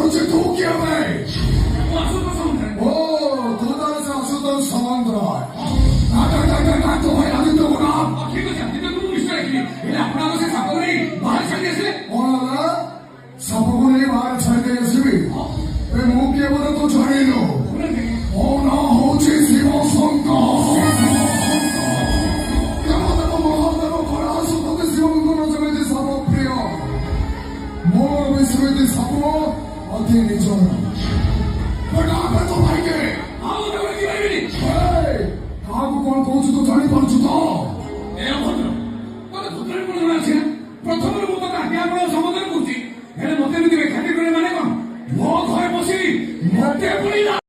বলছে তু কি হবে? আশুতোষ সামন্তরায়। ও তোদের আছে আশুতোষ সামন্তরায়। না তো হয় আদিত্য গুণাম। ঠিক আছে, আপনি তো কোনো নিশ্চয় রাখিনি। এটা আপনার কাছে সাপোর্ট নেই, বাহার ছাড়িয়ে আসলে। ওরা সাপগুনে বার ছাড়তে আসবি। এ মুখ কে বলে তো ছাড়িল। ও না হচ্ছে শিব শঙ্কর। দেবদেব মহাদেব করাসু তোকে শিবঙ্কর সমিতি সব প্রিয়। মোর বিশ্ববিদ্যালয় সব অতি নিচন। ডাকে তো ভাইকে। আমাকে বলে কি পাইবেনি? কাহাକୁ କଣ କହୁଛୁ ତୁ ଜାଣିପାରୁଛୁ ତ? ଏ ଅଭଦ୍ର, ତୋତେ ଭଦ୍ରରେ କଣ ଜଣା ଅଛି ନା? ପ୍ରଥମରୁ ମୁଁ ତୋତେ ଆଜ୍ଞା ଆପଣ ସମ୍ବୋଧନ କରୁଛି, ହେଲେ ମତେ ଏମିତି ବ୍ୟାଖ୍ୟା କରିବେ ମାନେ କଣ? ମୋ ଘରେ ବସିବି, ମତେ ପୁଣି